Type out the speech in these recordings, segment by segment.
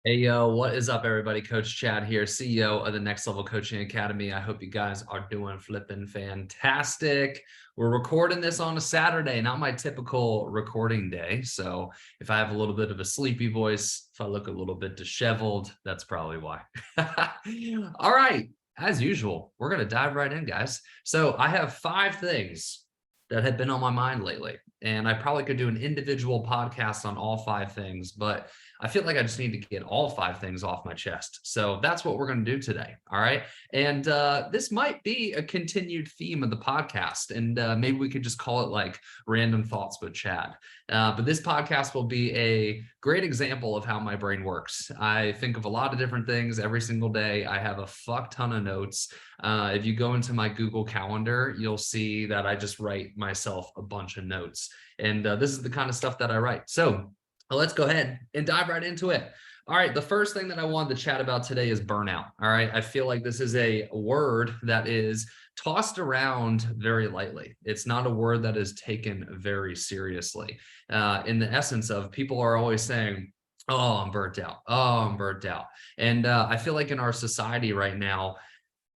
Hey, yo, what is up, everybody? Coach Chad here, CEO of the Next Level Coaching Academy. I hope you guys are doing flipping fantastic. We're recording this on a Saturday, not my typical recording day. So if I have a little bit of a sleepy voice, if I look a little bit disheveled, that's probably why. All right. As usual, we're going to dive right in, guys. So I have 5 things that have been on my mind lately, and I probably could do an individual podcast on all 5 things, but I feel like I just need to get all 5 things off my chest. So that's what we're going to do today. All right. And this might be a continued theme of the podcast. And maybe we could just call it like Random Thoughts with Chad. But this podcast will be a great example of how my brain works. I think of a lot of different things every single day. I have a fuck ton of notes. If you go into my Google Calendar, you'll see that I just write myself a bunch of notes. And this is the kind of stuff that I write. So let's go ahead and dive right into it. All right, the first thing that I wanted to chat about today is burnout. All right, I feel like this is a word that is tossed around very lightly. It's not a word that is taken very seriously. In the essence of people are always saying, "Oh, I'm burnt out. Oh, I'm burnt out." And I feel like in our society right now,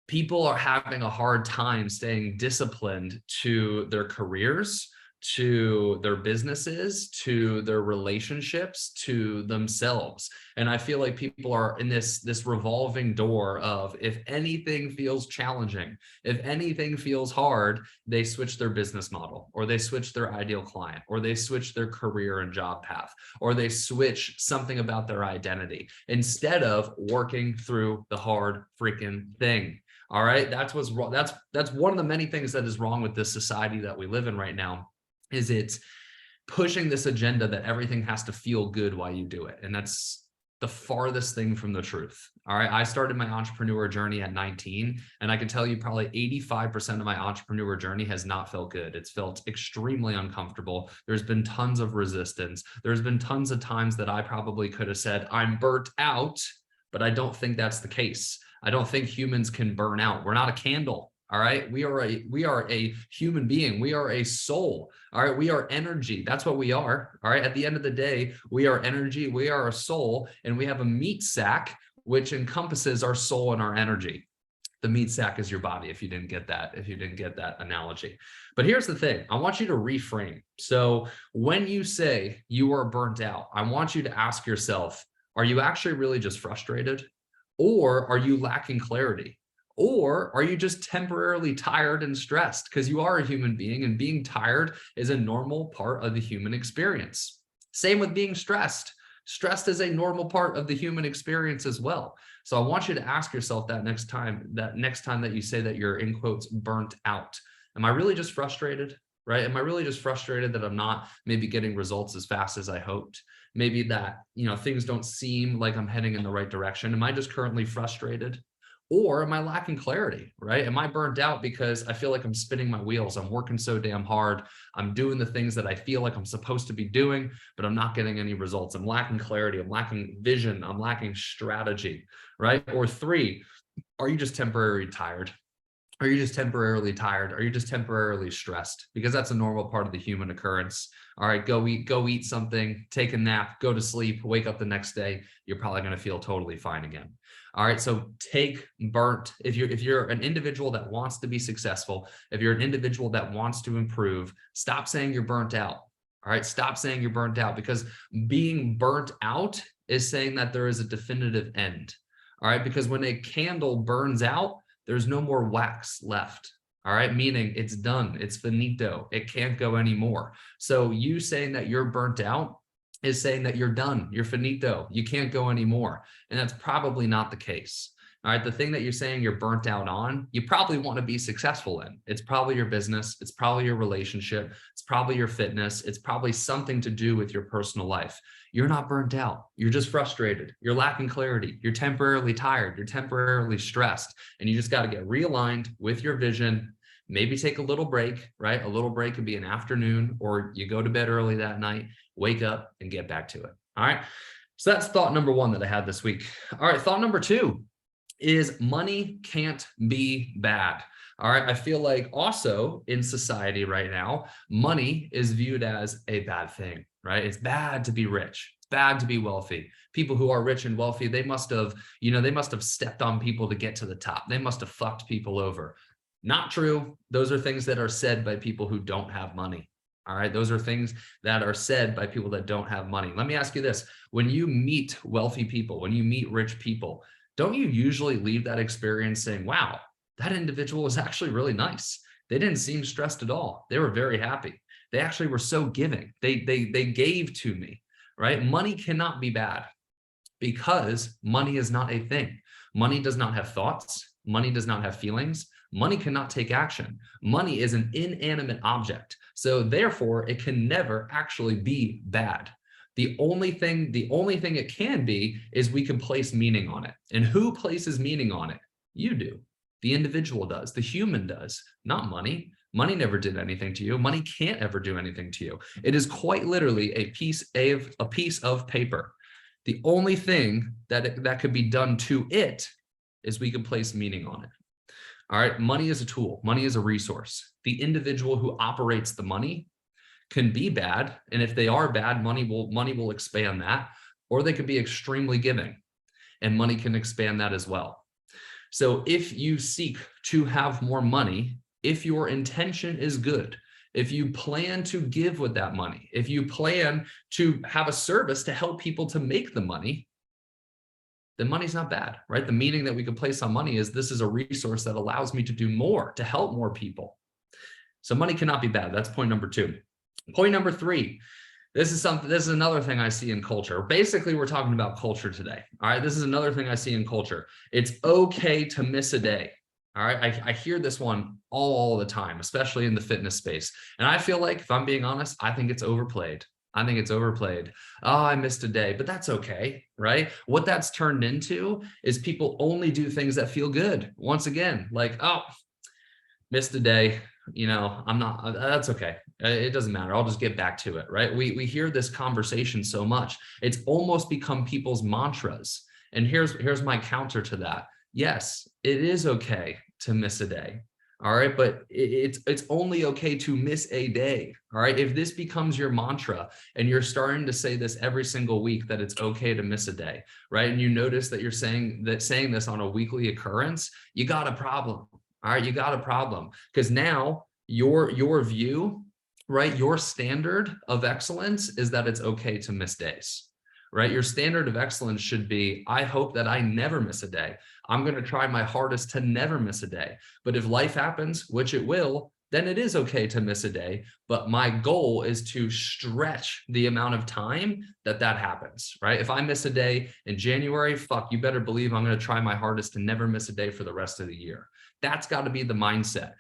people are having a hard time staying disciplined to their careers, to their businesses, to their relationships, to themselves. And I feel like people are in this revolving door of, if anything feels challenging, if anything feels hard, they switch their business model, or they switch their ideal client, or they switch their career and job path, or they switch something about their identity instead of working through the hard freaking thing. All right, that's what's wrong. That's one of the many things that is wrong with this society that we live in right now, is it's pushing this agenda that everything has to feel good while you do it. And that's the farthest thing from the truth. All right. I started my entrepreneur journey at 19, and I can tell you probably 85% of my entrepreneur journey has not felt good. It's felt extremely uncomfortable. There's been tons of resistance. There's been tons of times that I probably could have said, "I'm burnt out," but I don't think that's the case. I don't think humans can burn out. We're not a candle. All right. We are a human being. We are a soul. All right. We are energy. That's what we are. All right. At the end of the day, we are energy. We are a soul, and we have a meat sack, which encompasses our soul and our energy. The meat sack is your body, if you didn't get that analogy. But here's the thing. I want you to reframe. So when you say you are burnt out, I want you to ask yourself, are you actually really just frustrated? Or are you lacking clarity? Or are you just temporarily tired and stressed? Because you are a human being, and being tired is a normal part of the human experience. Same with being stressed. Stressed is a normal part of the human experience as well. So I want you to ask yourself that next time that you say that you're, in quotes, burnt out. Am I really just frustrated? Right? Am I really just frustrated that I'm not maybe getting results as fast as I hoped? Maybe that, things don't seem like I'm heading in the right direction. Am I just currently frustrated? Or am I lacking clarity, right? Am I burnt out because I feel like I'm spinning my wheels? I'm working so damn hard. I'm doing the things that I feel like I'm supposed to be doing, but I'm not getting any results. I'm lacking clarity. I'm lacking vision. I'm lacking strategy, right? Or 3, are you just temporarily tired? Are you just temporarily tired? Are you just temporarily stressed? Because that's a normal part of the human occurrence. All right, go eat something, take a nap, go to sleep, wake up the next day. You're probably going to feel totally fine again. All right, so take burnt. If you're an individual that wants to be successful, if you're an individual that wants to improve, stop saying you're burnt out. All right, stop saying you're burnt out, because being burnt out is saying that there is a definitive end. All right, because when a candle burns out, there's no more wax left. All right. Meaning it's done. It's finito. It can't go anymore. So you saying that you're burnt out is saying that you're done. You're finito. You can't go anymore. And that's probably not the case. All right. The thing that you're saying you're burnt out on, you probably want to be successful in. It's probably your business. It's probably your relationship. It's probably your fitness. It's probably something to do with your personal life. You're not burnt out. You're just frustrated. You're lacking clarity. You're temporarily tired. You're temporarily stressed. And you just got to get realigned with your vision. Maybe take a little break, right? A little break could be an afternoon, or you go to bed early that night, wake up and get back to it. All right. So that's thought number 1 that I had this week. All right. Thought number 2 is money can't be bad. All right. I feel like also in society right now, money is viewed as a bad thing, right? It's bad to be rich. It's bad to be wealthy. People who are rich and wealthy, they must have stepped on people to get to the top. They must have fucked people over. Not true. Those are things that are said by people who don't have money. All right. Those are things that are said by people that don't have money. Let me ask you this. When you meet wealthy people, when you meet rich people, don't you usually leave that experience saying, wow, that individual was actually really nice. They didn't seem stressed at all. They were very happy. They actually were so giving. They gave to me, right? Money cannot be bad because money is not a thing. Money does not have thoughts. Money does not have feelings. Money cannot take action. Money is an inanimate object. So therefore, it can never actually be bad. The only thing it can be is we can place meaning on it. And who places meaning on it? You do. The individual does. The human does, not money. Money never did anything to you. Money can't ever do anything to you. It is quite literally a piece of paper. The only thing that could be done to it is we can place meaning on it. All right. Money is a tool. Money is a resource. The individual who operates the money can be bad. And if they are bad, money will expand that, or they could be extremely giving and money can expand that as well. So if you seek to have more money, if your intention is good, if you plan to give with that money, if you plan to have a service to help people to make the money, then money's not bad, right? The meaning that we can place on money is this is a resource that allows me to do more, to help more people. So money cannot be bad. That's point number 2. Point number 3, this is another thing I see in culture. Basically, we're talking about culture today. All right. This is another thing I see in culture. It's okay to miss a day. All right. I hear this one all the time, especially in the fitness space. And I feel like, if I'm being honest, I think it's overplayed. I think it's overplayed. Oh, I missed a day, but that's okay, right? What that's turned into is people only do things that feel good. Once again, like, oh, missed a day, that's okay. It doesn't matter. I'll just get back to it, right? We hear this conversation so much. It's almost become people's mantras. And here's my counter to that. Yes, it is okay to miss a day. All right. But it's only okay to miss a day. All right. If this becomes your mantra and you're starting to say this every single week, that it's okay to miss a day, right? And you notice that you're saying this on a weekly occurrence, you got a problem. All right. You got a problem, because now your view, right? Your standard of excellence is that it's okay to miss days, right? Your standard of excellence should be, I hope that I never miss a day. I'm going to try my hardest to never miss a day. But if life happens, which it will, then it is okay to miss a day. But my goal is to stretch the amount of time that happens, right? If I miss a day in January, you better believe I'm going to try my hardest to never miss a day for the rest of the year. That's got to be the mindset.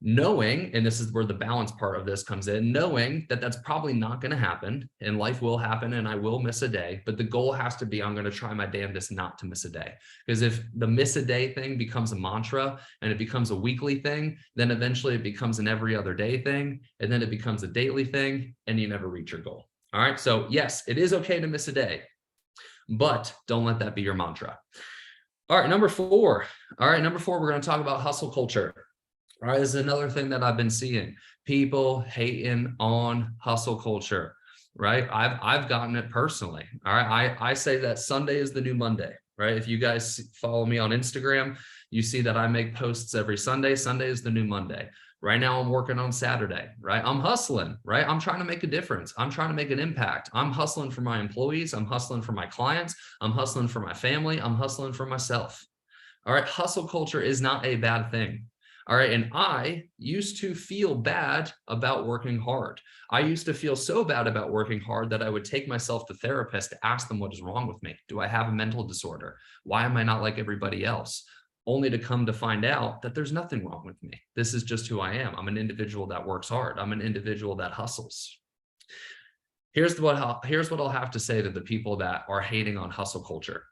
Knowing, and this is where the balance part of this comes in, knowing that that's probably not going to happen and life will happen and I will miss a day, but the goal has to be, I'm going to try my damnedest not to miss a day. Because if the miss a day thing becomes a mantra and it becomes a weekly thing, then eventually it becomes an every other day thing, and then it becomes a daily thing, and you never reach your goal. All right. So yes, it is okay to miss a day, but don't let that be your mantra. All right. Number 4. All right. Number 4, we're going to talk about hustle culture. All right, this is another thing that I've been seeing. People hating on hustle culture, right? I've gotten it personally. All right, I say that Sunday is the new Monday, right? If you guys follow me on Instagram, you see that I make posts every Sunday. Sunday is the new Monday. Right now I'm working on Saturday, right? I'm hustling, right? I'm trying to make a difference. I'm trying to make an impact. I'm hustling for my employees. I'm hustling for my clients. I'm hustling for my family. I'm hustling for myself. All right, hustle culture is not a bad thing. All right. And I used to feel bad about working hard. I used to feel so bad about working hard that I would take myself to therapists to ask them what is wrong with me. Do I have a mental disorder? Why am I not like everybody else? Only to come to find out that there's nothing wrong with me. This is just who I am. I'm an individual that works hard. I'm an individual that hustles. Here's what I'll have to say to the people that are hating on hustle culture.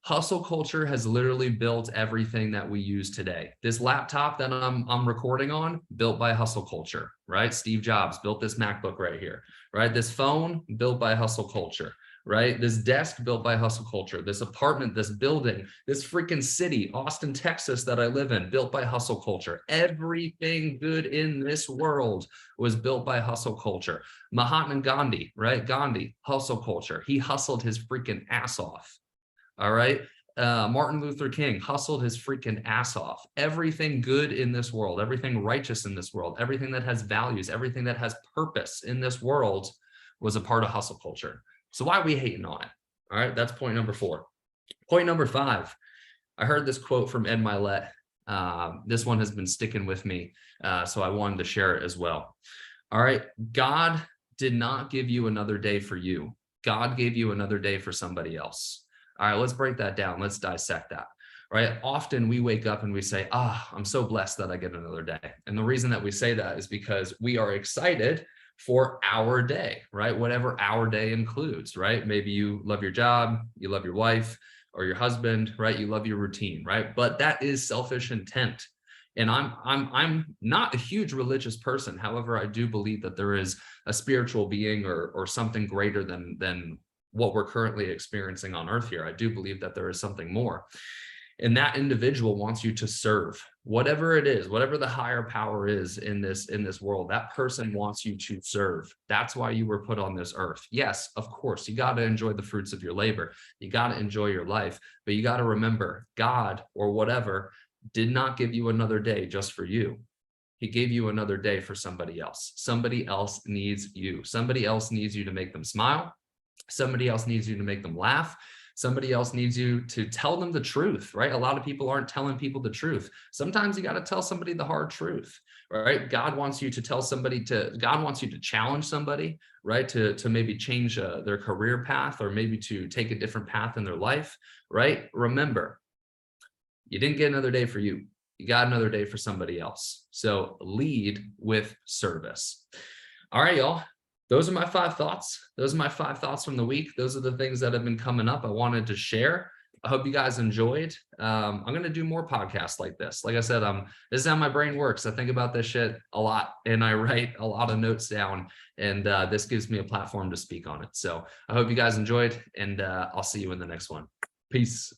Hustle culture has literally built everything that we use today. This laptop that I'm recording on, built by hustle culture, right? Steve Jobs built this MacBook right here, right? This phone built by hustle culture, right? This desk built by hustle culture, this apartment, this building, this freaking city, Austin, Texas, that I live in, built by hustle culture. Everything good in this world was built by hustle culture. Mahatma Gandhi, right? Gandhi, hustle culture. He hustled his freaking ass off. All right. Martin Luther King hustled his freaking ass off. Everything good in this world, everything righteous in this world, everything that has values, everything that has purpose in this world was a part of hustle culture. So why are we hating on it? All right. That's point number 4. Point number 5. I heard this quote from Ed Milet. This one has been sticking with me. So I wanted to share it as well. All right. God did not give you another day for you. God gave you another day for somebody else. All right, let's break that down. Let's dissect that, right? Often we wake up and we say, I'm so blessed that I get another day. And the reason that we say that is because we are excited for our day, right? Whatever our day includes, right? Maybe you love your job, you love your wife or your husband, right? You love your routine, right? But that is selfish intent. And I'm not a huge religious person. However, I do believe that there is a spiritual being or something greater than what we're currently experiencing on earth here. I do believe that there is something more. And that individual wants you to serve, whatever it is, whatever the higher power is in this world, that person wants you to serve. That's why you were put on this earth. Yes, of course, you got to enjoy the fruits of your labor. You got to enjoy your life, but you got to remember God or whatever did not give you another day just for you. He gave you another day for somebody else. Somebody else needs you. Somebody else needs you to make them smile. Somebody else needs you to make them laugh. Somebody else needs you to tell them the truth, right? A lot of people aren't telling people the truth. Sometimes you got to tell somebody the hard truth, right? God wants you to God wants you to challenge somebody, right? To maybe change their career path or maybe to take a different path in their life, right? Remember, you didn't get another day for you. You got another day for somebody else. So lead with service. All right, y'all. Those are my 5 thoughts. Those are my 5 thoughts from the week. Those are the things that have been coming up. I wanted to share. I hope you guys enjoyed. I'm going to do more podcasts like this. Like I said, this is how my brain works. I think about this shit a lot and I write a lot of notes down, and this gives me a platform to speak on it. So I hope you guys enjoyed, and I'll see you in the next one. Peace.